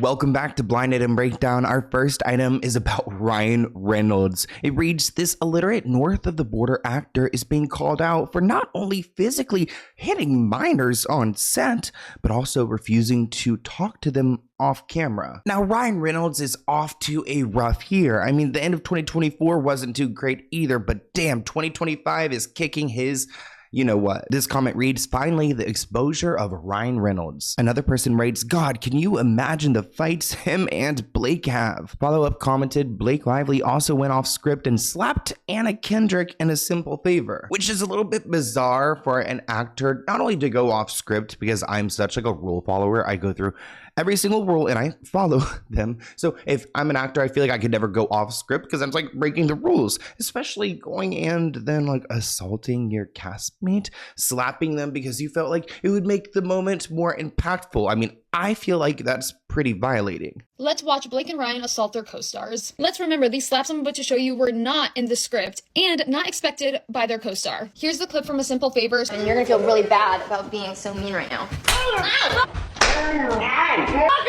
Welcome back to Blind Item Breakdown. Our first item is about Ryan Reynolds. It reads, this illiterate north of the border actor is being called out for not only physically hitting minors on set, but also refusing to talk to them off camera. Now, Ryan Reynolds is off to a rough year. I mean, the end of 2024 wasn't too great either, but damn, 2025 is kicking his... You know what? This comment reads, finally, the exposure of Ryan Reynolds. Another person writes, God, can you imagine the fights him and Blake have? Follow-up commented, Blake Lively also went off script and slapped Anna Kendrick in a simple favor, which is a little bit bizarre for an actor not only to go off script, because I'm such like a rule follower. I go through every single rule and I follow them. So if I'm an actor, I feel like I could never go off script because I'm like breaking the rules, especially going and then like assaulting your castmate, slapping them because you felt like it would make the moment more impactful. I mean, I feel like that's pretty violating. Let's watch Blake and Ryan assault their co-stars. Let's remember these slaps I'm about to show you were not in the script and not expected by their co-star. Here's the clip from A Simple Favor. And you're gonna feel really bad about being so mean right now.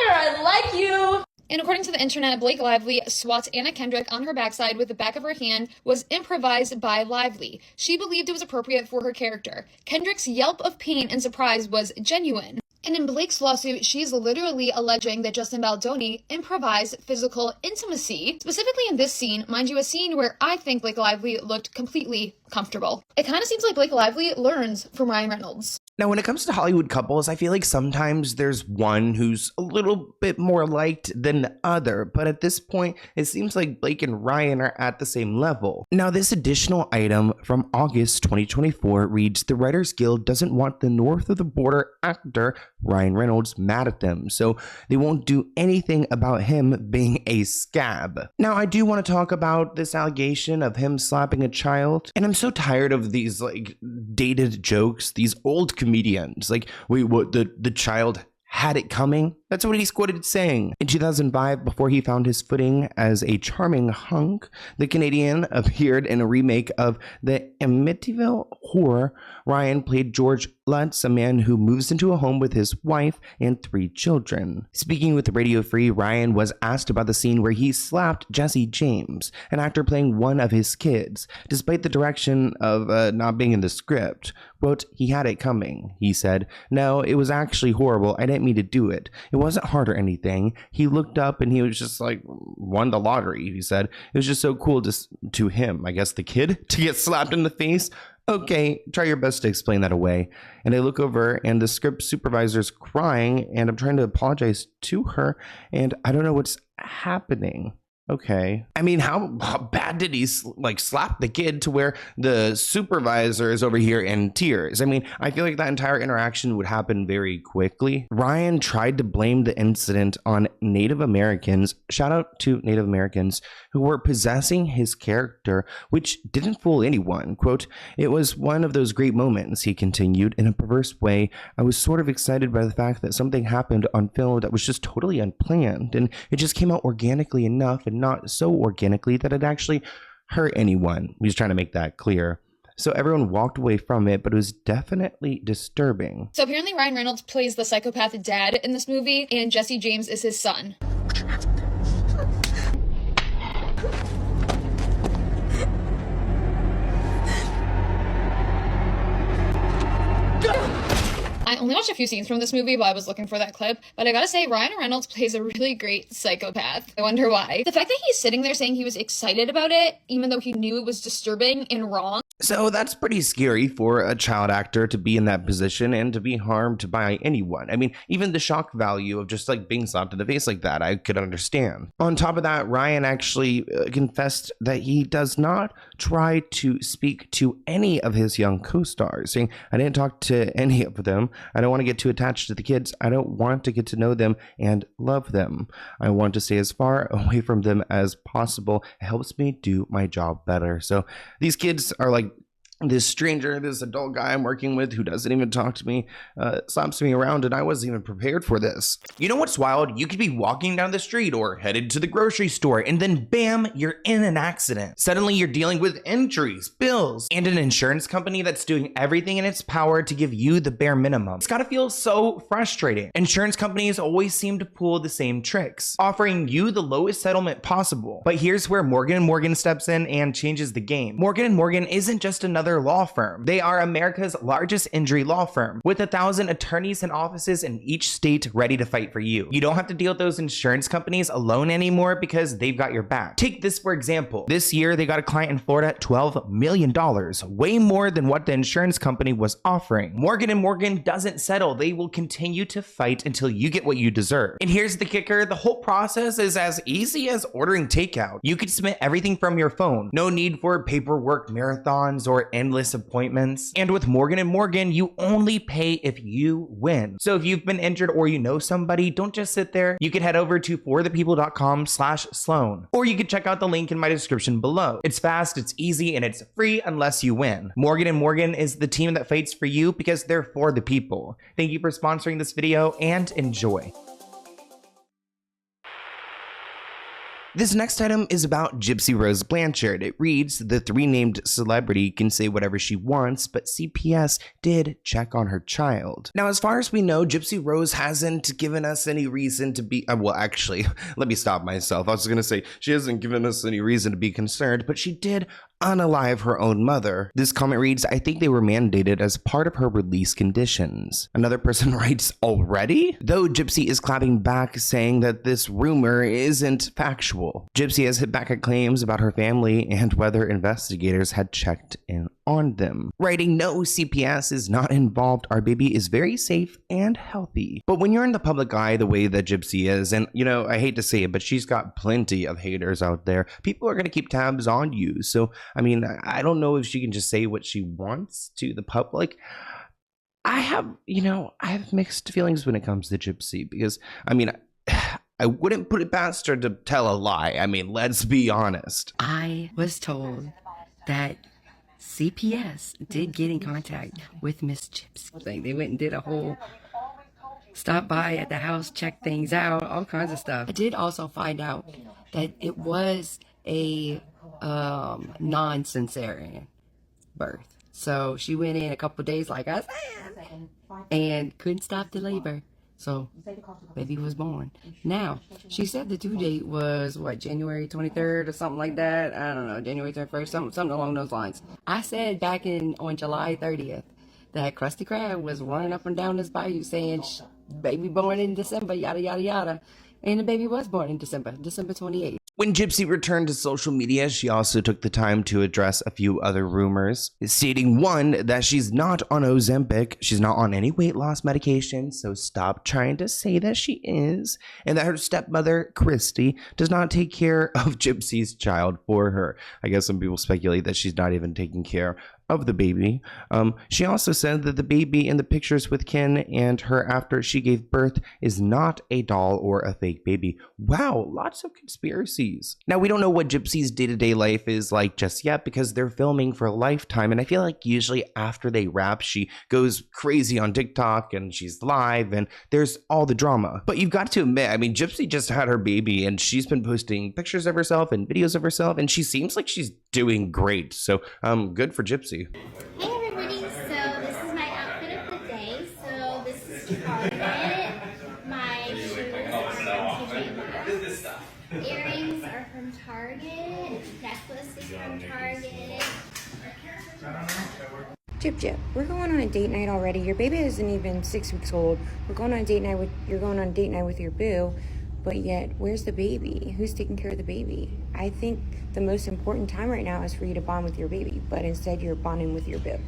I like you! And according to the internet, Blake Lively swats Anna Kendrick on her backside with the back of her hand was improvised by Lively. She believed it was appropriate for her character. Kendrick's yelp of pain and surprise was genuine. And in Blake's lawsuit, she's literally alleging that Justin Baldoni improvised physical intimacy, specifically in this scene, mind you, a scene where I think Blake Lively looked completely comfortable. It kind of seems like Blake Lively learns from Ryan Reynolds. Now, when it comes to Hollywood couples, I feel like sometimes there's one who's a little bit more liked than the other, but at this point, it seems like Blake and Ryan are at the same level. Now, this additional item from August 2024 reads, the Writers Guild doesn't want the north of the border actor Ryan Reynolds mad at them, so they won't do anything about him being a scab. Now, I do want to talk about this allegation of him slapping a child, and I'm so tired of these like dated jokes, these old comedians like, wait, what, the child had it coming? That's what he's quoted saying. In 2005, before he found his footing as a charming hunk, the Canadian appeared in a remake of the Amityville Horror. Ryan played George Lutz, a man who moves into a home with his wife and 3 children. Speaking with Radio Free, Ryan was asked about the scene where he slapped Jesse James, an actor playing one of his kids, despite the direction of not being in the script. Quote, he had it coming, he said. No, it was actually horrible. I didn't mean to do it. It wasn't hard or anything. He looked up and he was just like, won the lottery, he said. It was just so cool to him, I guess the kid, to get slapped in the face. Okay, try your best to explain that away. And I look over and the script supervisor's crying and I'm trying to apologize to her and I don't know what's happening. Okay. I mean, how bad did he like slap the kid to where the supervisor is over here in tears? I mean, I feel like that entire interaction would happen very quickly. Ryan tried to blame the incident on Native Americans, shout out to Native Americans, who were possessing his character, which didn't fool anyone. Quote, it was one of those great moments, he continued, in a perverse way. I was sort of excited by the fact that something happened on film that was just totally unplanned, and it just came out organically enough and not so organically that it actually hurt anyone. He was trying to make that clear. So everyone walked away from it, but it was definitely disturbing. So apparently Ryan Reynolds plays the psychopath dad in this movie, and Jesse James is his son. I only watched a few scenes from this movie while I was looking for that clip, but I gotta say, Ryan Reynolds plays a really great psychopath. I wonder why. The fact that he's sitting there saying he was excited about it, even though he knew it was disturbing and wrong. So that's pretty scary for a child actor to be in that position and to be harmed by anyone. I mean, even the shock value of just like being slapped in the face like that, I could understand. On top of that, Ryan actually confessed that he does not try to speak to any of his young co-stars, saying, I didn't talk to any of them. I don't want to get too attached to the kids. I don't want to get to know them and love them. I want to stay as far away from them as possible. It helps me do my job better. So these kids are like this stranger, this adult guy I'm working with who doesn't even talk to me, slaps me around, and I wasn't even prepared for this. You know what's wild? You could be walking down the street or headed to the grocery store, and then bam, you're in an accident. Suddenly you're dealing with injuries, bills, and an insurance company that's doing everything in its power to give you the bare minimum. It's gotta feel so frustrating. Insurance companies always seem to pull the same tricks, offering you the lowest settlement possible. But here's where Morgan & Morgan steps in and changes the game. Morgan & Morgan isn't just another law firm. They are America's largest injury law firm, with 1,000 attorneys and offices in each state ready to fight for you. You don't have to deal with those insurance companies alone anymore because they've got your back. Take this for example. This year, they got a client in Florida at $12 million, way more than what the insurance company was offering. Morgan & Morgan doesn't settle. They will continue to fight until you get what you deserve. And here's the kicker. The whole process is as easy as ordering takeout. You could submit everything from your phone. No need for paperwork marathons or endless appointments. And with Morgan & Morgan, you only pay if you win. So if you've been injured or you know somebody, don't just sit there. You can head over to forthepeople.com/Sloan, or you can check out the link in my description below. It's fast, it's easy, and it's free unless you win. Morgan & Morgan is the team that fights for you because they're for the people. Thank you for sponsoring this video and enjoy. This next item is about Gypsy Rose Blanchard. It reads, the 3 named celebrity can say whatever she wants, but CPS did check on her child. Now, as far as we know, Gypsy Rose hasn't given us any reason to be, well, actually, let me stop myself. I was gonna say, she hasn't given us any reason to be concerned, but she did unalive her own mother. This comment reads, I think they were mandated as part of her release conditions. Another person writes, already? Though Gypsy is clapping back, saying that this rumor isn't factual. Gypsy has hit back at claims about her family and whether investigators had checked in on them, writing, no, CPS is not involved. Our baby is very safe and healthy. But when you're in the public eye the way that Gypsy is, and you know, I hate to say it, but she's got plenty of haters out there, people are going to keep tabs on you. So I mean, I don't know if she can just say what she wants to the public. I have mixed feelings when it comes to Gypsy because, I mean, I wouldn't put it past her to tell a lie. I mean, let's be honest. I was told that CPS did get in contact with Miss Gypsy. Like, they went and did a whole stop by at the house, check things out, all kinds of stuff. I did also find out that it was a non-cesarean birth. So she went in a couple days, like I said, and couldn't stop the labor. So baby was born. Now, she said the due date was, what, January 23rd or something like that? I don't know, January 31st, something along those lines. I said back on July 30th that Krusty Krab was running up and down this bayou saying, baby born in December, yada, yada, yada. And the baby was born in December 28th. When Gypsy returned to social media, she also took the time to address a few other rumors, stating, one, that she's not on Ozempic, she's not on any weight loss medication, so stop trying to say that she is, and that her stepmother, Christy, does not take care of Gypsy's child for her. I guess some people speculate that she's not even taking care of the baby. She also said that the baby in the pictures with Ken and her after she gave birth is not a doll or a fake baby. Wow, lots of conspiracies. Now, we don't know what Gypsy's day-to-day life is like just yet because they're filming for Lifetime, and I feel like usually after they wrap, she goes crazy on TikTok and she's live and there's all the drama. But you've got to admit, I mean, Gypsy just had her baby and she's been posting pictures of herself and videos of herself, and she seems like she's doing great. So good for Gypsy. Hey everybody, so this is my outfit of the day. So this is Target. My shoes are from TJ. Earrings are from Target. Necklace is from Target. Jip, we're going on a date night already. Your baby isn't even 6 weeks old. You're going on a date night with your boo, but yet where's the baby? Who's taking care of the baby? I think the most important time right now is for you to bond with your baby, but instead you're bonding with your boo.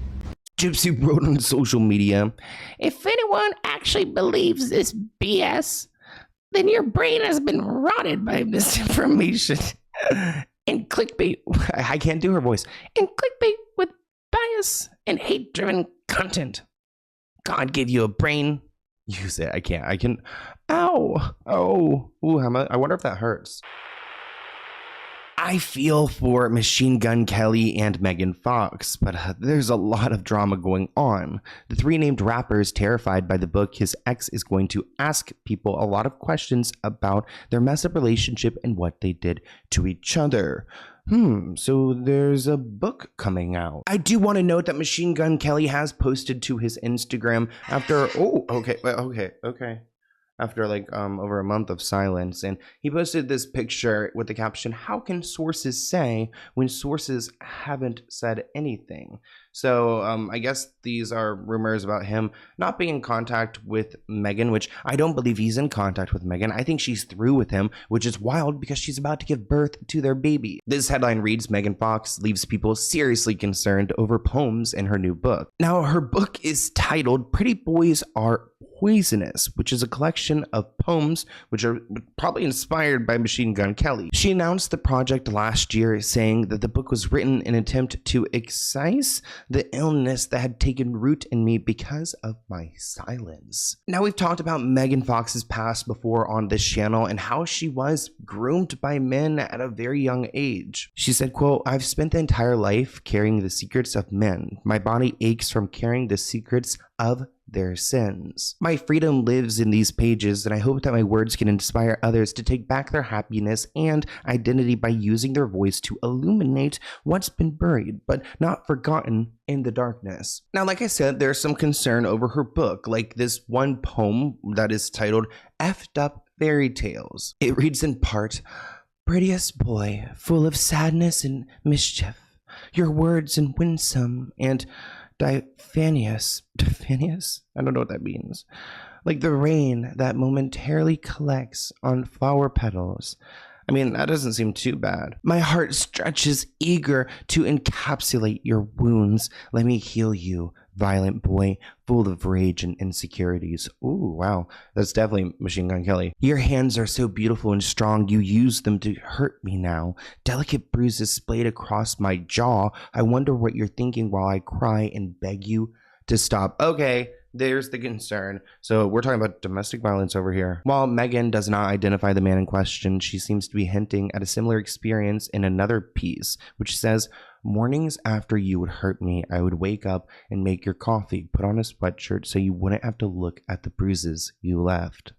Gypsy wrote on social media, if anyone actually believes this BS, then your brain has been rotted by misinformation and clickbait. I can't do her voice. And clickbait with bias and hate-driven content. God gave you a brain. Use it. I can. Ow. Oh. Ooh, I wonder if that hurts. I feel for Machine Gun Kelly and Megan Fox, but there's a lot of drama going on. The three named rappers terrified by the book his ex is going to ask people a lot of questions about their messed up relationship and what they did to each other. So there's a book coming out. I do want to note that Machine Gun Kelly has posted to his Instagram after, after like over a month of silence, and he posted this picture with the caption, "How can sources say when sources haven't said anything?" So I guess these are rumors about him not being in contact with Megan, which I don't believe he's in contact with Megan. I think she's through with him, which is wild because she's about to give birth to their baby. This headline reads, Megan Fox leaves people seriously concerned over poems in her new book. Now, her book is titled Pretty Boys Are Poisonous, which is a collection of poems which are probably inspired by Machine Gun Kelly. She announced the project last year, saying that the book was written in an attempt to excise the illness that had taken root in me because of my silence. Now, we've talked about Megan Fox's past before on this channel and how she was groomed by men at a very young age. She said, quote, "I've spent the entire life carrying the secrets of men. My body aches from carrying the secrets of their sins. My freedom lives in these pages, and I hope that my words can inspire others to take back their happiness and identity by using their voice to illuminate what's been buried but not forgotten in the darkness." Now, like I said, there's some concern over her book, like this one poem that is titled Effed Up Fairy Tales. It reads in part, "Prettiest boy, full of sadness and mischief, your words and winsome and diaphanous. I don't know what that means. Like the rain that momentarily collects on flower petals." I mean, that doesn't seem too bad. "My heart stretches eager to encapsulate your wounds. Let me heal you, violent boy, full of rage and insecurities." Ooh, wow. That's definitely Machine Gun Kelly. "Your hands are so beautiful and strong. You use them to hurt me now. Delicate bruises splayed across my jaw. I wonder what you're thinking while I cry and beg you to stop." Okay, there's the concern. So we're talking about domestic violence over here. While Megan does not identify the man in question, she seems to be hinting at a similar experience in another piece, which says, "Mornings after you would hurt me, I would wake up and make your coffee, put on a sweatshirt so you wouldn't have to look at the bruises you left."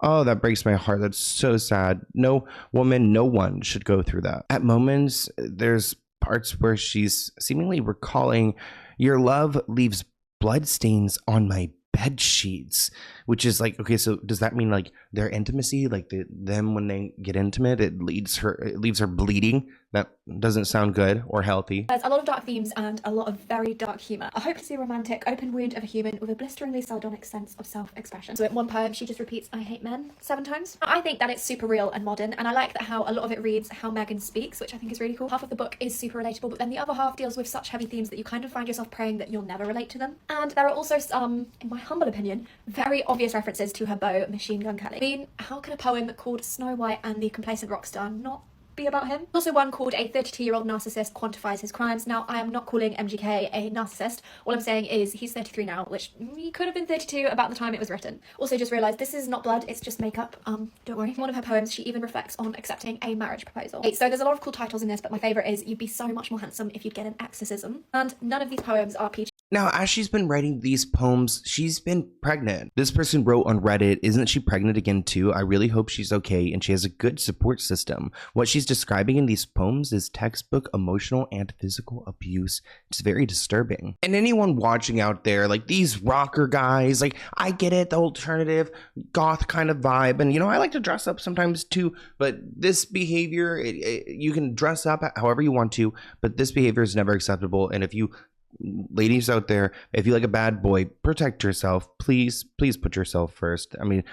Oh, that breaks my heart. That's so sad. No woman, no one should go through that. At moments, there's parts where she's seemingly recalling, "Your love leaves bloodstains on my bed sheets," which is like, okay, so does that mean like their intimacy, like them when they get intimate, it leaves her bleeding? That doesn't sound good or healthy. There's a lot of dark themes and a lot of very dark humour. A hopelessly romantic open wound of a human with a blisteringly sardonic sense of self-expression. So in one poem, she just repeats, "I hate men," 7 times. I think that it's super real and modern, and I like that how a lot of it reads how Megan speaks, which I think is really cool. Half of the book is super relatable, but then the other half deals with such heavy themes that you kind of find yourself praying that you'll never relate to them. And there are also some, in my humble opinion, very obvious references to her beau, Machine Gun Kelly. I mean, how can a poem called Snow White and the Complacent Rockstar not be about him? Also one called A 32-year-old Narcissist Quantifies His Crimes. Now, I am not calling MGK a narcissist. All I'm saying is he's 33 now, which he could have been 32 about the time it was written. Also just realised this is not blood, it's just makeup. Don't worry. In one of her poems, she even reflects on accepting a marriage proposal. Okay, so there's a lot of cool titles in this, but my favourite is "You'd be so much more handsome if you'd get an exorcism." And none of these poems are PG. Now, as she's been writing these poems, she's been pregnant. This person wrote on Reddit, "Isn't she pregnant again too? I really hope she's okay and she has a good support system. What she's describing in these poems is textbook emotional and physical abuse. It's very disturbing." And anyone watching out there, like these rocker guys, like I get it, the alternative goth kind of vibe. And you know, I like to dress up sometimes too, but this behavior, you can dress up however you want to, but this behavior is never acceptable. And if you ladies out there, if you like a bad boy, protect yourself. Please put yourself first. I mean,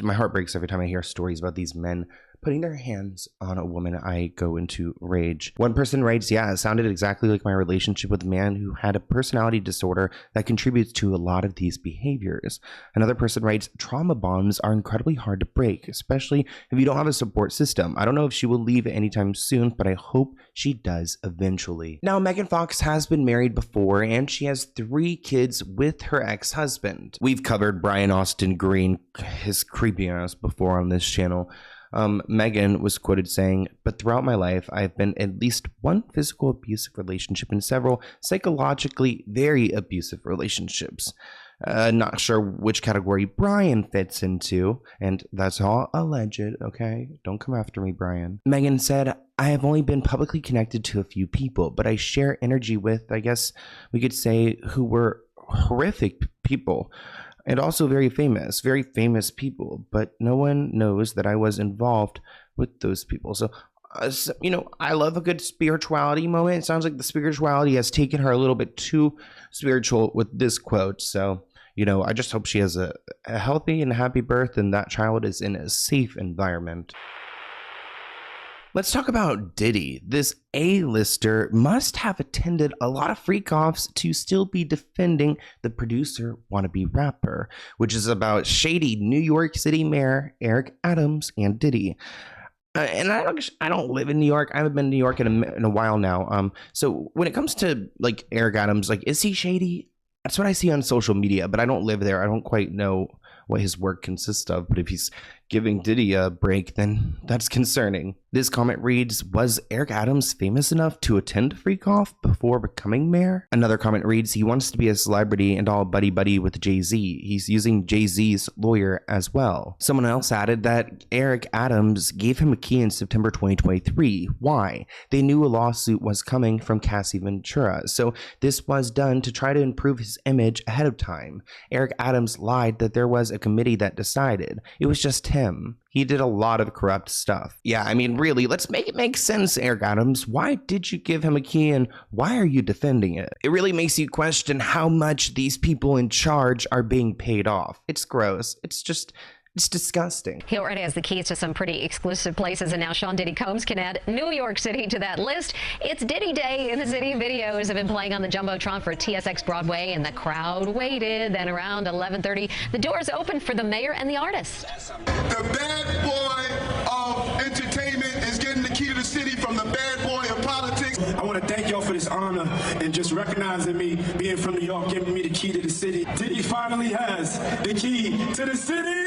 my heart breaks every time I hear stories about these men putting their hands on a woman. I go into rage. One person writes, "Yeah, it sounded exactly like my relationship with a man who had a personality disorder that contributes to a lot of these behaviors." Another person writes, "Trauma bonds are incredibly hard to break, especially if you don't have a support system. I don't know if she will leave anytime soon, but I hope she does eventually." Now, Megan Fox has been married before, and she has 3 kids with her ex-husband. We've covered Brian Austin Green, his creepy ass, before on this channel. Megan was quoted saying, "But throughout my life, I've been at least one physical abusive relationship and several psychologically very abusive relationships. Not sure which category Brian fits into, and that's all alleged, okay? Don't come after me, Brian." Megan said, "I have only been publicly connected to a few people, but I share energy with, I guess we could say, who were horrific people. And also very famous people, but no one knows that I was involved with those people." So, I love a good spirituality moment. It sounds like the spirituality has taken her a little bit too spiritual with this quote. So, I just hope she has a healthy and happy birth and that child is in a safe environment. Let's talk about Diddy. This A-lister must have attended a lot of freak-offs to still be defending the producer wannabe rapper, which is about shady New York City Mayor Eric Adams and Diddy. And I don't live in New York. I haven't been to New York in a while now. So when it comes to like Eric Adams, like, is he shady? That's what I see on social media, but I don't live there. I don't quite know what his work consists of, but if he's giving Diddy a break, then that's concerning. This comment reads, "Was Eric Adams famous enough to attend a freak-off before becoming mayor?" Another comment reads, "He wants to be a celebrity and all buddy-buddy with Jay-Z. He's using Jay-Z's lawyer as well." Someone else added that Eric Adams gave him a key in September 2023. Why? They knew a lawsuit was coming from Cassie Ventura, so this was done to try to improve his image ahead of time. Eric Adams lied that there was a committee that decided. It was just him. He did a lot of corrupt stuff. Yeah, I mean, really, let's make it make sense, Eric Adams. Why did you give him a key and why are you defending it? It really makes you question how much these people in charge are being paid off. It's gross. It's disgusting. He already has the keys to some pretty exclusive places, and now Sean Diddy Combs can add New York City to that list. It's Diddy Day in the city. Videos have been playing on the Jumbotron for TSX Broadway, and the crowd waited. Then around 11:30, the doors opened for the mayor and the artist. The bad boy of entertainment is getting the key to the city from the bad boy of politics. I want to thank y'all for this honor and just recognizing me being from New York, giving me the key to the city. Diddy finally has the key to the city.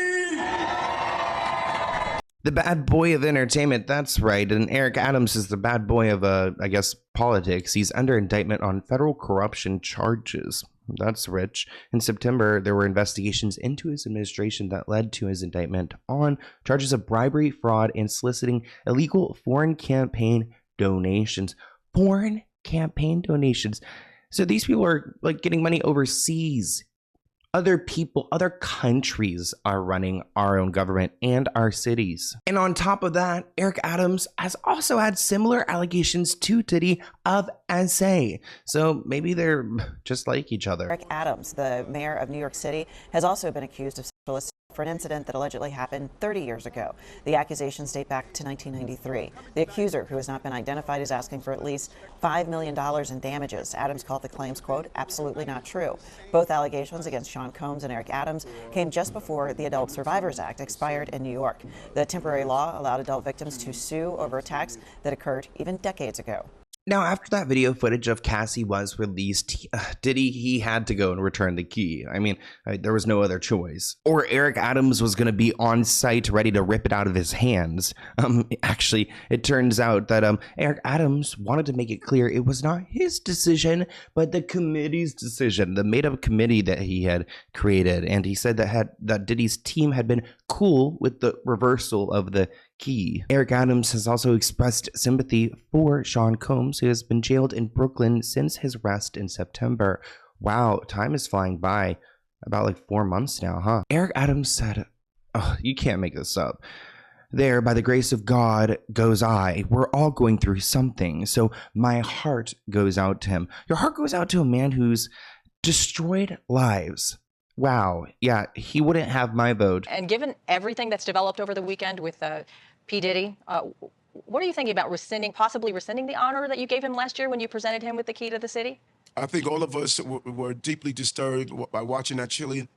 The bad boy of entertainment, that's right. And Eric Adams is the bad boy of, I guess, politics. He's under indictment on federal corruption charges. That's rich. In September, there were investigations into his administration that led to his indictment on charges of bribery, fraud, and soliciting illegal foreign campaign donations. Foreign campaign donations. So these people are like getting money overseas. Other people, other countries are running our own government and our cities. And on top of that, Eric Adams has also had similar allegations to Diddy of SA. So maybe they're just like each other. Eric Adams, the mayor of New York City, has also been accused of sexual assault for an incident that allegedly happened 30 years ago. The accusations date back to 1993. The accuser, who has not been identified, is asking for at least $5 million in damages. Adams called the claims, quote, absolutely not true. Both allegations against Sean Combs and Eric Adams came just before the Adult Survivors Act expired in New York. The temporary law allowed adult victims to sue over attacks that occurred even decades ago. Now, after that video footage of Cassie was released, he had to go and return the key. I mean, there was no other choice. Or Eric Adams was going to be on site ready to rip it out of his hands. Actually, it turns out that Eric Adams wanted to make it clear it was not his decision, but the committee's decision, the made-up committee that he had created. And he said that Diddy's team had been cool with the reversal of the key. Eric Adams has also expressed sympathy for Sean Combs, who has been jailed in Brooklyn since his arrest in September. Wow, time is flying by. About like 4 months now, huh? Eric Adams said, oh, you can't make this up. There, by the grace of God, goes I. We're all going through something, so my heart goes out to him. Your heart goes out to a man who's destroyed lives. Wow, yeah, he wouldn't have my vote. And given everything that's developed over the weekend with P. Diddy, what are you thinking about possibly rescinding the honor that you gave him last year when you presented him with the key to the city? I think all of us were deeply disturbed by watching that chilling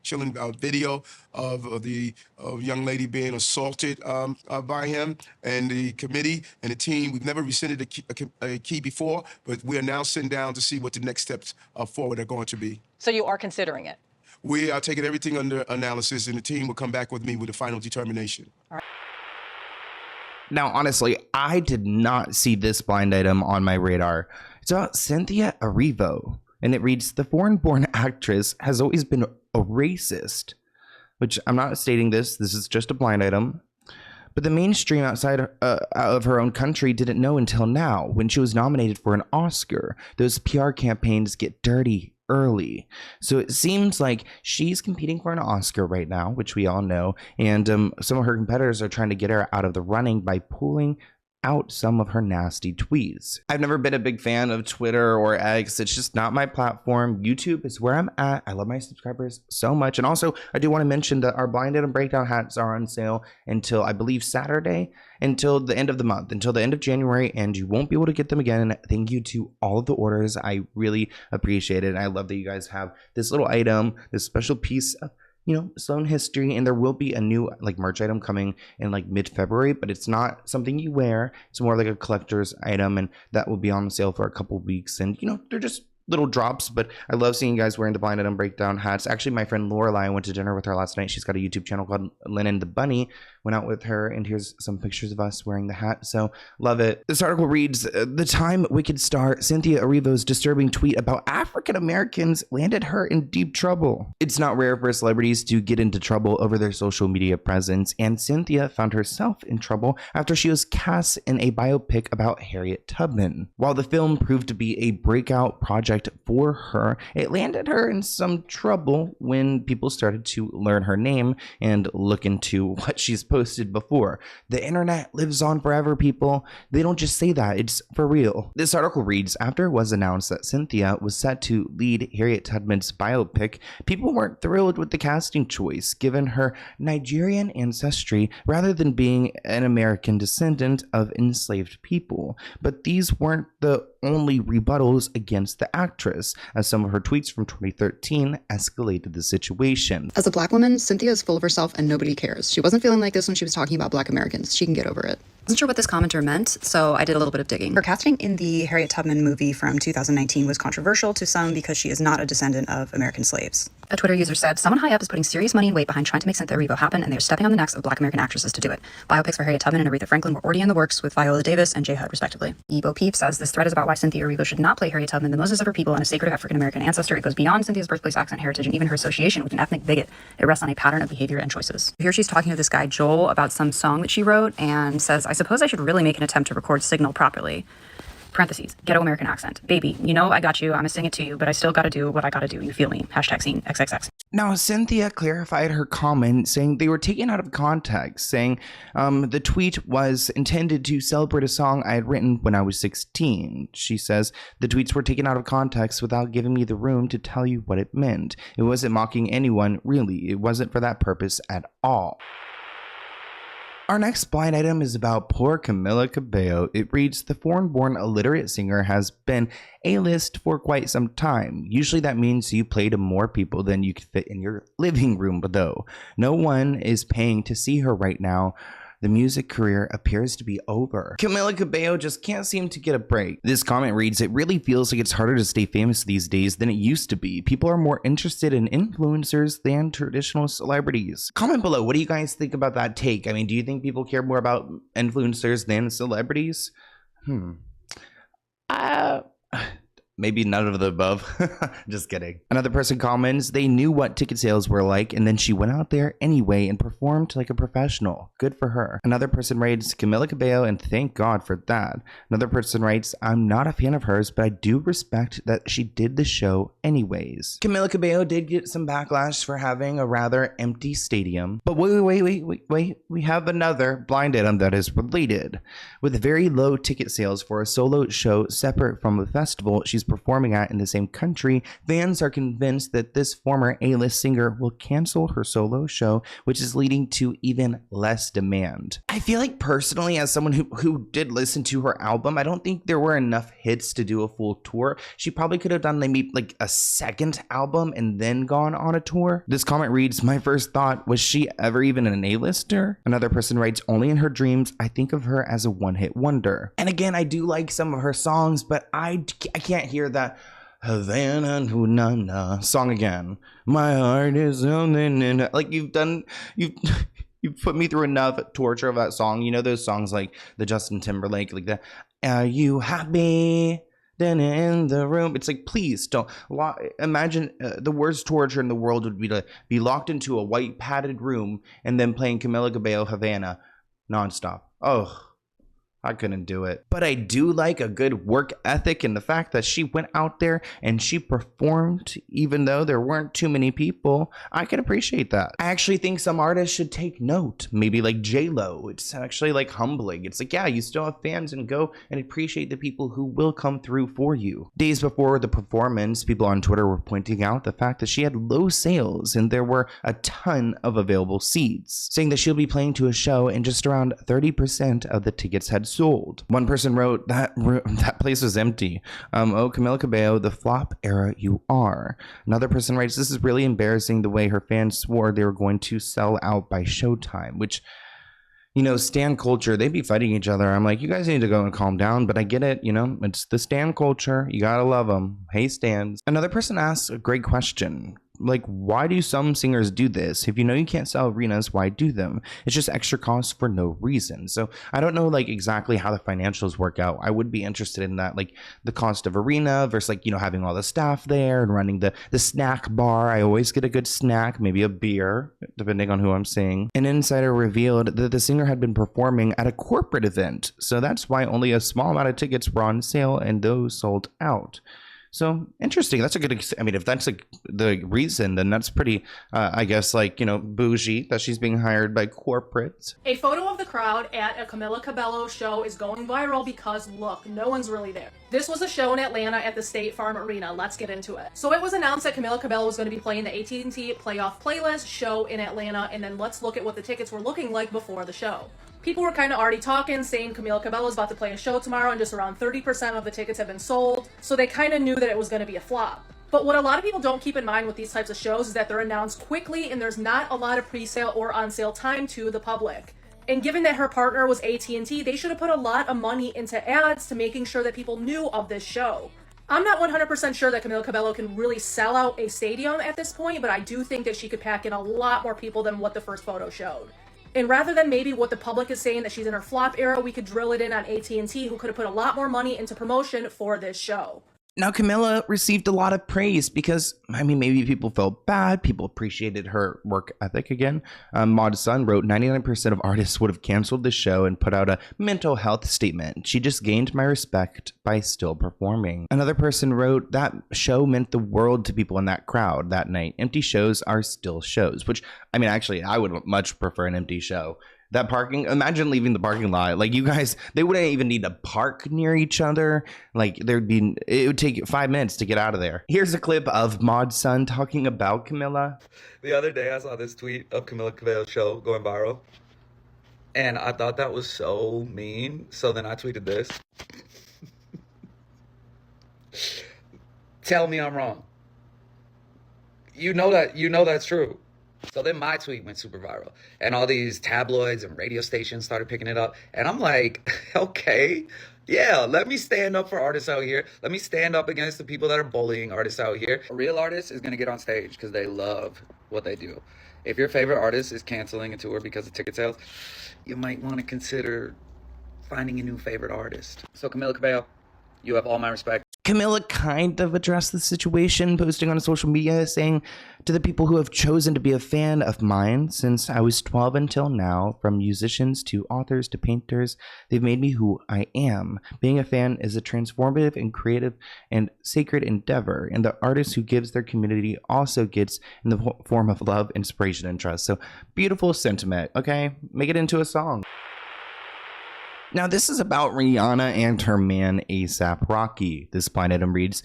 video of the young lady being assaulted by him and the committee and the team. We've never rescinded a key before, but we are now sitting down to see what the next steps forward are going to be. So you are considering it? We are taking everything under analysis, and the team will come back with me with a final determination. All right. Now, honestly, I did not see this blind item on my radar. It's about Cynthia ERIVO, and it reads, the foreign-born actress has always been a racist, which I'm not stating this is just a blind item. But the mainstream outside of her own country didn't know until now, when she was nominated for an Oscar. Those PR campaigns get dirty early. So it seems like she's competing for an Oscar right now, which we all know, and some of her competitors are trying to get her out of the running by pulling out some of her nasty tweets. I've never been a big fan of Twitter or X. It's just not my platform. YouTube is where I'm at. I love my subscribers so much. And also, I do want to mention that our blind item breakdown hats are on sale until, I believe, Saturday, until the end of the month, until the end of January, and you won't be able to get them again. Thank you to all of the orders. I really appreciate it. And I love that you guys have this little item, this special piece of, you know, Sloan history, and there will be a new like merch item coming in like mid-February, but it's not something you wear. It's more like a collector's item, and that will be on sale for a couple weeks. And you know, they're just little drops, but I love seeing you guys wearing the blind item breakdown hats. Actually, my friend Lorelai, I went to dinner with her last night. She's got a YouTube channel called Lennon the Bunny. Went out with her, and here's some pictures of us wearing the hat. So love it. This article reads, the Time Wicked star Cynthia ERIVO's disturbing tweet about African Americans landed her in deep trouble. It's not rare for celebrities to get into trouble over their social media presence, and Cynthia found herself in trouble after she was cast in a biopic about Harriet Tubman. While the film proved to be a breakout project for her, it landed her in some trouble when people started to learn her name and look into what she's posted before. The internet lives on forever, people. They don't just say that, it's for real. This article reads, after it was announced that Cynthia was set to lead Harriet Tubman's biopic, people weren't thrilled with the casting choice, given her Nigerian ancestry rather than being an American descendant of enslaved people. But these weren't the only rebuttals against the actress, as some of her tweets from 2013 escalated the situation. As a black woman, Cynthia is full of herself and nobody cares. She wasn't feeling like this when she was talking about black Americans. She can get over it. I wasn't sure what this commenter meant, so I did a little bit of digging. Her casting in the Harriet Tubman movie from 2019 was controversial to some because she is not a descendant of American slaves. A Twitter user said, someone high up is putting serious money and weight behind trying to make Cynthia ERIVO happen, and they're stepping on the necks of black American actresses to do it. Biopics for Harriet Tubman and Aretha Franklin were already in the works with Viola Davis and J. Hud, respectively. Ebo Peep says, this thread is about why Cynthia ERIVO should not play Harriet Tubman, the Moses of her people and a sacred African American ancestor. It goes beyond Cynthia's birthplace, accent, heritage, and even her association with an ethnic bigot. It rests on a pattern of behavior and choices. Here she's talking to this guy, Joel, about some song that she wrote, and says, I suppose I should really make an attempt to record Signal properly. Parentheses, ghetto American accent. Baby, you know I got you, I'ma sing it to you, but I still gotta do what I gotta do, you feel me? Hashtag scene XXX. Now, Cynthia clarified her comment, saying they were taken out of context, saying the tweet was intended to celebrate a song I had written when I was 16. She says, the tweets were taken out of context without giving me the room to tell you what it meant. It wasn't mocking anyone, really. It wasn't for that purpose at all. Our next blind item is about poor Camila Cabello. It reads, the foreign-born illiterate singer has been A-list for quite some time. Usually that means you play to more people than you could fit in your living room, but though no one is paying to see her right now, the music career appears to be over. Camila Cabello just can't seem to get a break. This comment reads, it really feels like it's harder to stay famous these days than it used to be. People are more interested in influencers than traditional celebrities. Comment below, what do you guys think about that take? I mean, do you think people care more about influencers than celebrities? Maybe none of the above. Just kidding. Another person comments, they knew what ticket sales were like, and then she went out there anyway and performed like a professional. Good for her. Another person writes, Camila Cabello, and thank God for that. Another person writes, I'm not a fan of hers, but I do respect that she did the show anyways. Camila Cabello did get some backlash for having a rather empty stadium. But wait. We have another blind item that is related. With very low ticket sales for a solo show separate from a festival she's performing at in the same country, fans are convinced that this former A-list singer will cancel her solo show, which is leading to even less demand. I feel like personally, as someone who did listen to her album, I don't think there were enough hits to do a full tour. She probably could have done maybe like a second album and then gone on a tour. This comment reads, my first thought, was she ever even an A-lister? Another person writes, only in her dreams, I think of her as a one-hit wonder. And again, I do like some of her songs, but I can't hear that Havana Nana song again. My heart is something, like you've You put me through enough torture of that song. You know those songs like the Justin Timberlake, like that. Are you happy? Then in the room, it's like, please don't. Imagine the worst torture in the world would be to be locked into a white padded room and then playing Camila Cabello Havana nonstop. Oh, I couldn't do it. But I do like a good work ethic and the fact that she went out there and she performed even though there weren't too many people. I can appreciate that. I actually think some artists should take note. Maybe like J-Lo. It's actually like humbling. It's like, yeah, you still have fans, and go and appreciate the people who will come through for you. Days before the performance, people on Twitter were pointing out the fact that she had low sales and there were a ton of available seats, saying that she'll be playing to a show and just around 30% of the tickets had sold. One person wrote that place was empty. Oh, Camila Cabello, the flop era you are. Another person writes, this is really embarrassing the way her fans swore they were going to sell out by showtime, which, you know, stan culture, they'd be fighting each other. I'm like, you guys need to go and calm down, but I get it, you know, it's the stan culture. You gotta love them. Hey, stans. Another person asks a great question. Like, why do some singers do this? If you know you can't sell arenas, why do them? It's just extra costs for no reason. So I don't know like exactly how the financials work out. I would be interested in that, like the cost of arena versus like, you know, having all the staff there and running the snack bar. I always get a good snack, maybe a beer, depending on who I'm seeing. An insider revealed that the singer had been performing at a corporate event. So that's why only a small amount of tickets were on sale and those sold out. So interesting. That's a good, I mean, if that's like the reason, then that's pretty, I guess, like, you know, bougie that she's being hired by corporate. A photo of the crowd at a Camila Cabello show is going viral because, look, no one's really there. This was a show in Atlanta at the State Farm Arena. Let's get into it. So it was announced that Camila Cabello was going to be playing the AT&T Playoff Playlist show in Atlanta, and then let's look at what the tickets were looking like before the show. People were kind of already talking, saying Camila Cabello is about to play a show tomorrow and just around 30% of the tickets have been sold, so they kind of knew that it was going to be a flop. But what a lot of people don't keep in mind with these types of shows is that they're announced quickly and there's not a lot of pre-sale or on-sale time to the public. And given that her partner was AT&T, they should have put a lot of money into ads to making sure that people knew of this show. I'm not 100% sure that Camila Cabello can really sell out a stadium at this point, but I do think that she could pack in a lot more people than what the first photo showed. And rather than maybe what the public is saying that she's in her flop era, we could drill it in on AT&T, who could have put a lot more money into promotion for this show. Now, Camila received a lot of praise because, I mean, maybe people felt bad. People appreciated her work ethic again. Maud Sun wrote, 99% of artists would have canceled the show and put out a mental health statement. She just gained my respect by still performing. Another person wrote, that show meant the world to people in that crowd that night. Empty shows are still shows, which, I mean, actually, I would much prefer an empty show. That parking, imagine leaving the parking lot. Like, you guys, they wouldn't even need to park near each other. Like, it would take 5 minutes to get out of there. Here's a clip of Maud's son talking about Camila. The other day, I saw this tweet of Camila Cabello's show going viral, and I thought that was so mean. So then I tweeted this. Tell me I'm wrong. You know that's true. So then my tweet went super viral, and all these tabloids and radio stations started picking it up. And I'm like, okay, yeah, let me stand up for artists out here. Let me stand up against the people that are bullying artists out here. A real artist is going to get on stage because they love what they do. If your favorite artist is canceling a tour because of ticket sales, you might want to consider finding a new favorite artist. So Camila Cabello, you have all my respect. Camila kind of addressed the situation, posting on social media saying, to the people who have chosen to be a fan of mine since I was 12 until now, from musicians to authors to painters, they've made me who I am. Being a fan is a transformative and creative and sacred endeavor, and the artist who gives their community also gets in the form of love, inspiration, and trust. So beautiful sentiment, okay? Make it into a song. Now, this is about Rihanna and her man, A$AP Rocky. This blind item reads,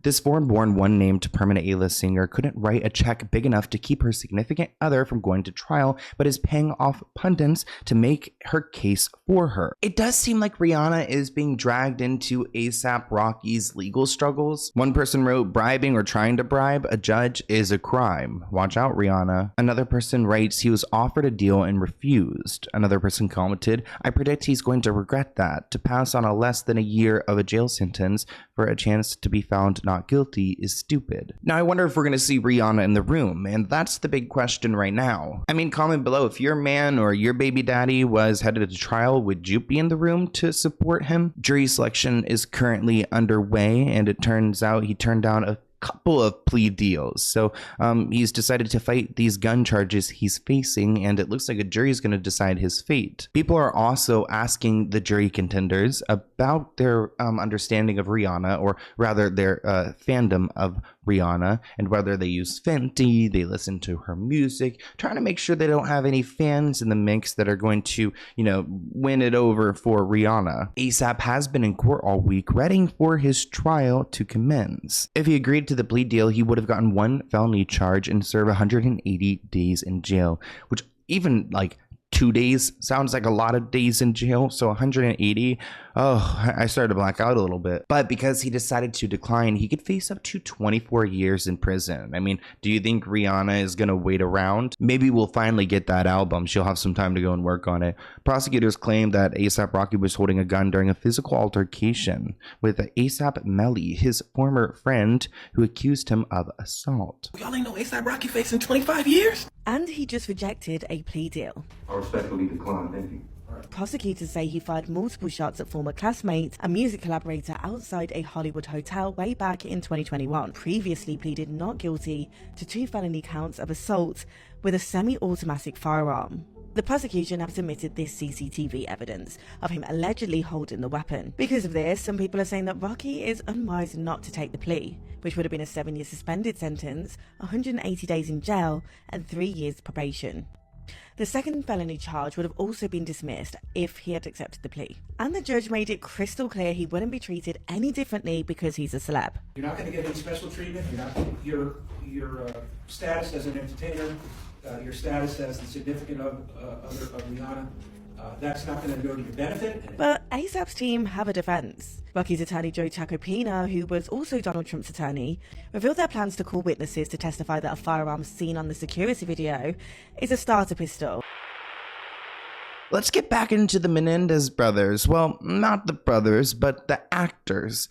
this foreign-born, one-named permanent A-list singer couldn't write a check big enough to keep her significant other from going to trial, but is paying off pundits to make her case for her. It does seem like Rihanna is being dragged into A$AP Rocky's legal struggles. One person wrote, bribing or trying to bribe a judge is a crime. Watch out, Rihanna. Another person writes, he was offered a deal and refused. Another person commented, I predict he's going to regret that, to pass on a less than a year of a jail sentence for a chance to be found not not guilty is stupid. Now, I wonder if we're going to see Rihanna in the room, and that's the big question right now. I mean, comment below, if your man or your baby daddy was headed to trial, would you be in the room to support him? Jury selection is currently underway, and it turns out he turned down a couple of plea deals. So he's decided to fight these gun charges he's facing, and it looks like a jury is going to decide his fate. People are also asking the jury contenders about their understanding of Rihanna, or rather their fandom of Rihanna, and whether they use Fenty, they listen to her music, trying to make sure they don't have any fans in the mix that are going to, you know, win it over for Rihanna. ASAP has been in court all week, readying for his trial to commence. If he agreed to the plea deal, he would have gotten one felony charge and serve 180 days in jail, which even like 2 days sounds like a lot of days in jail. So 180, oh, I started to black out a little bit. But because he decided to decline, he could face up to 24 years in prison. I mean, do you think Rihanna is gonna wait around? Maybe we'll finally get that album. She'll have some time to go and work on it. Prosecutors claim that A$AP Rocky was holding a gun during a physical altercation with A$AP Melly, his former friend, who accused him of assault. Y'all ain't know A$AP Rocky facing 25 years? And he just rejected a plea deal. I respectfully decline, thank you. Prosecutors say he fired multiple shots at former classmates and music collaborator outside a Hollywood hotel way back in 2021. Previously pleaded not guilty to 2 felony counts of assault with a semi-automatic firearm. The prosecution have submitted this CCTV evidence of him allegedly holding the weapon. Because of this, some people are saying that Rocky is unwise not to take the plea, which would have been a 7-year suspended sentence, 180 days in jail, and 3 years probation. The second felony charge would have also been dismissed if he had accepted the plea. And the judge made it crystal clear he wouldn't be treated any differently because he's a celeb. You're not going to get any special treatment. Your status as an entertainer, your status as the significant other of Rihanna, that's not going to go to your benefit. But A$AP's team have a defense. Rocky's attorney Joe Tacopina, who was also Donald Trump's attorney, revealed their plans to call witnesses to testify that a firearm seen on the security video is a starter pistol. Let's get back into the Menendez brothers. Well, not the brothers, but the actors.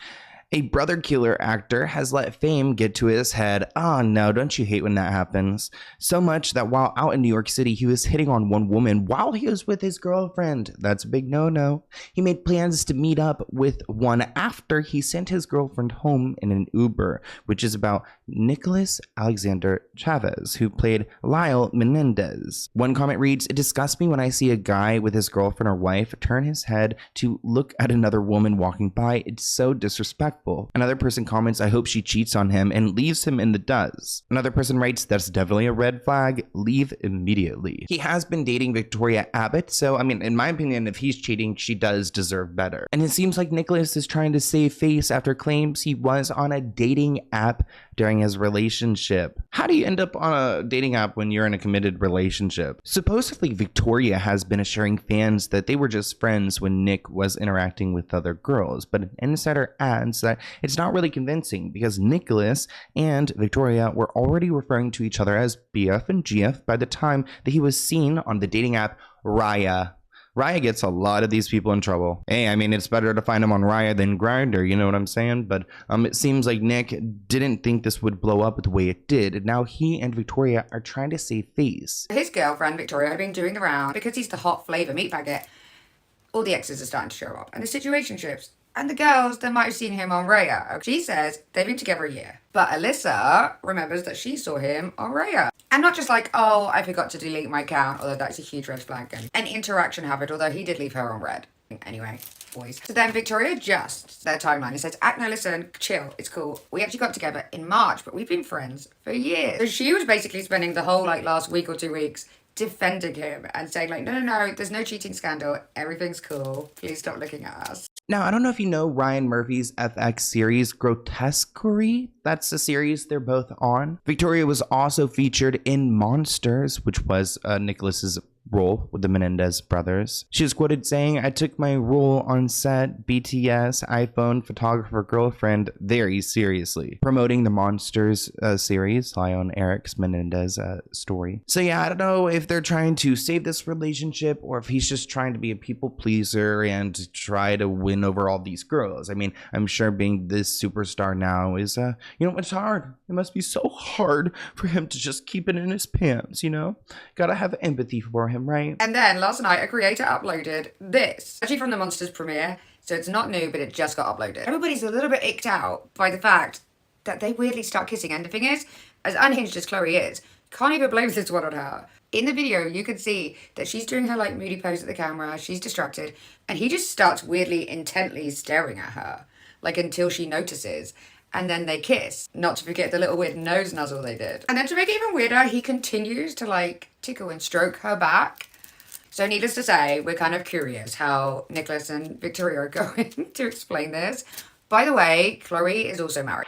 A brother killer actor has let fame get to his head. Oh no, don't you hate when that happens? So much that while out in New York City, he was hitting on one woman while he was with his girlfriend. That's a big no-no. He made plans to meet up with one after he sent his girlfriend home in an Uber, which is about Nicholas Alexander Chavez, who played Lyle Menendez. One comment reads, "It disgusts me when I see a guy with his girlfriend or wife turn his head to look at another woman walking by. It's so disrespectful." Another person comments, "I hope she cheats on him," and leaves him in the dust. Another person writes, "That's definitely a red flag. Leave immediately." He has been dating Victoria Abbott, so I mean, in my opinion, if he's cheating, she does deserve better. And it seems like Nicholas is trying to save face after claims he was on a dating app during his relationship. How do you end up on a dating app when you're in a committed relationship? Supposedly, Victoria has been assuring fans that they were just friends when Nick was interacting with other girls, but an insider adds that it's not really convincing because Nicholas and Victoria were already referring to each other as BF and GF by the time that he was seen on the dating app Raya. Raya gets a lot of these people in trouble. Hey, I mean, it's better to find them on Raya than Grindr, you know what I'm saying? But it seems like Nick didn't think this would blow up the way it did. And now he and Victoria are trying to save face. His girlfriend, Victoria, had been doing the round because he's the hot flavour meat packet. All the exes are starting to show up, and the situationships. And the girls that might have seen him on Raya. She says they've been together a year. But Alyssa remembers that she saw him on Raya. And not just like, oh, I forgot to delete my account, although that's a huge red flag. And an interaction happened, although he did leave her on red. Anyway, boys. So then Victoria adjusts their timeline and says, no, listen, chill, it's cool. We actually got together in March, but we've been friends for years. So she was basically spending the whole last week or 2 weeks defending him and saying no, there's no cheating scandal. Everything's cool. Please stop looking at us. Now, I don't know if you know Ryan Murphy's FX series Grotesquerie. That's the series they're both on. Victoria was also featured in Monsters, which was Nicholas's role with the Menendez brothers. She was quoted saying, "I took my role on set, BTS, iPhone, photographer, girlfriend, very seriously." Promoting the Monsters series, Lionel Eric's Menendez story. So yeah, I don't know if they're trying to save this relationship or if he's just trying to be a people pleaser and try to win over all these girls. I mean, I'm sure being this superstar now is, you know, it's hard. It must be so hard for him to just keep it in his pants, you know? Gotta have empathy for him, right? And then last night, a creator uploaded this, actually from the Monsters premiere, so it's not new, but it just got uploaded. Everybody's a little bit icked out by the fact that they weirdly start kissing, and the thing is, as unhinged as Chloe is, can't even blame this one on her. In the video, you can see that she's doing her like moody pose at the camera, she's distracted, and he just starts weirdly, intently staring at her, like until she notices. And then they kiss, not to forget the little weird nose nuzzle they did. And then to make it even weirder, he continues to like tickle and stroke her back. So needless to say, we're kind of curious how Nicholas and Victoria are going to explain this. By the way, Chloe is also married.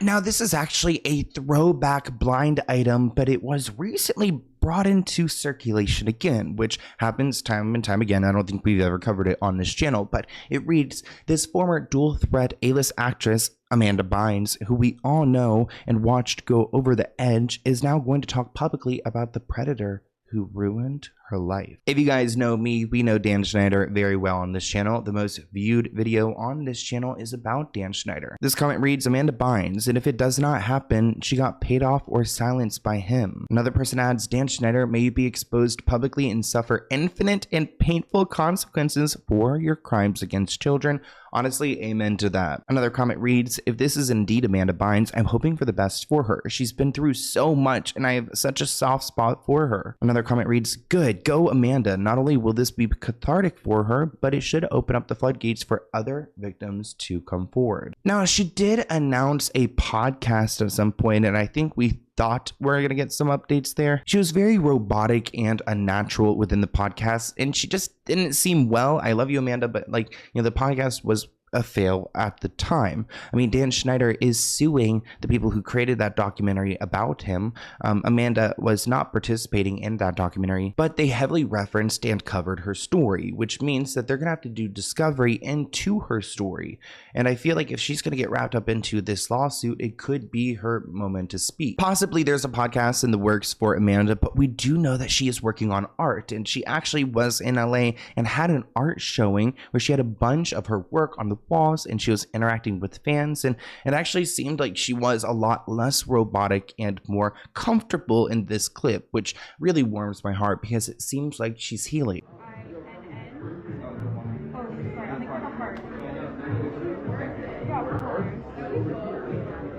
Now, this is actually a throwback blind item, but it was recently brought into circulation again, which happens time and time again. I don't think we've ever covered it on this channel, but it reads, this former dual threat A-list actress, Amanda Bynes, who we all know and watched go over the edge, is now going to talk publicly about the predator who ruined her life. If you guys know me, we know Dan Schneider very well on this channel. The most viewed video on this channel is about Dan Schneider. This comment reads, Amanda Bynes, and if it does not happen, she got paid off or silenced by him. Another person adds, Dan Schneider may be exposed publicly and suffer infinite and painful consequences for your crimes against children. Honestly, amen to that. Another comment reads, if this is indeed Amanda Bynes, I'm hoping for the best for her. She's been through so much and I have such a soft spot for her. Another comment reads, good, go Amanda. Not only will this be cathartic for her, but it should open up the floodgates for other victims to come forward. Now, she did announce a podcast at some point, and I think we thought we're going to get some updates there. She was very robotic and unnatural within the podcast, and she just didn't seem well. I love you, Amanda, but like, you know, the podcast was a fail at the time. I mean, Dan Schneider is suing the people who created that documentary about him. Amanda was not participating in that documentary, but they heavily referenced and covered her story, which means that they're gonna have to do discovery into her story. And I feel like if she's gonna get wrapped up into this lawsuit, it could be her moment to speak. Possibly there's a podcast in the works for Amanda, but we do know that she is working on art, and she actually was in LA and had an art showing where she had a bunch of her work on the walls and she was interacting with fans, and it actually seemed like she was a lot less robotic and more comfortable in this clip, which really warms my heart because it seems like she's healing.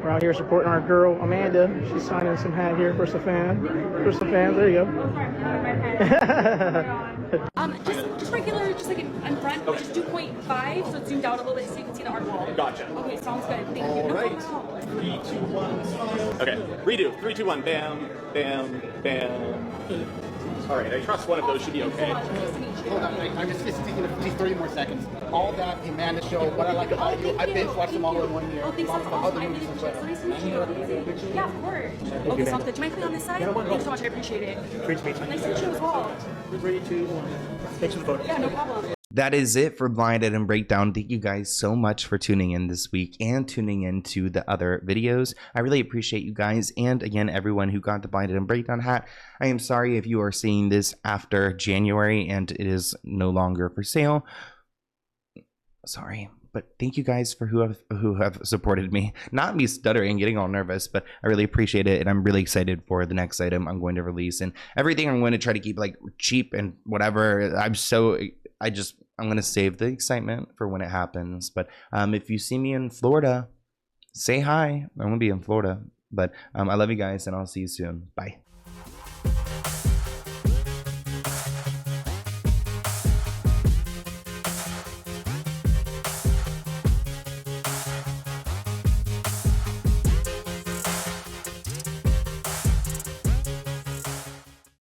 We're out here supporting our girl Amanda. She's signing some hat here for some fans. There you go. Just regular, just like in front, but just do 0.5, so it's zoomed out a little bit so you can see the art wall. Gotcha. Okay, sounds good. Thank you. All right. 3, 2, 1. Okay, redo. 3, 2, 1. Bam, bam, bam. All right, I trust one of those should be okay. Hold on, I'm just thinking of these 30 more seconds. All that, the Amanda show, what I like about you, I binge watched them all in 1 year. Oh, thanks, that's awesome. I really appreciate it. Nice to meet you. Yeah, of course. Okay, sounds good. Do you mind putting on this side? Thank you so much. I appreciate it. Great to meet you. Nice to meet you as well. 3, 2, 1. Thanks for the photo. Yeah, no problem. That is it for Blind Item Breakdown. Thank you guys so much for tuning in this week and tuning into the other videos. I really appreciate you guys, and again, everyone who got the Blind Item Breakdown hat. I am sorry if you are seeing this after January and it is no longer for sale. Sorry, but thank you guys for who have supported me. Not me stuttering, getting all nervous, but I really appreciate it, and I'm really excited for the next item I'm going to release, and everything I'm going to try to keep like cheap and whatever. I'm going to save the excitement for when it happens. But if you see me in Florida, say hi. I'm going to be in Florida. But I love you guys, and I'll see you soon. Bye.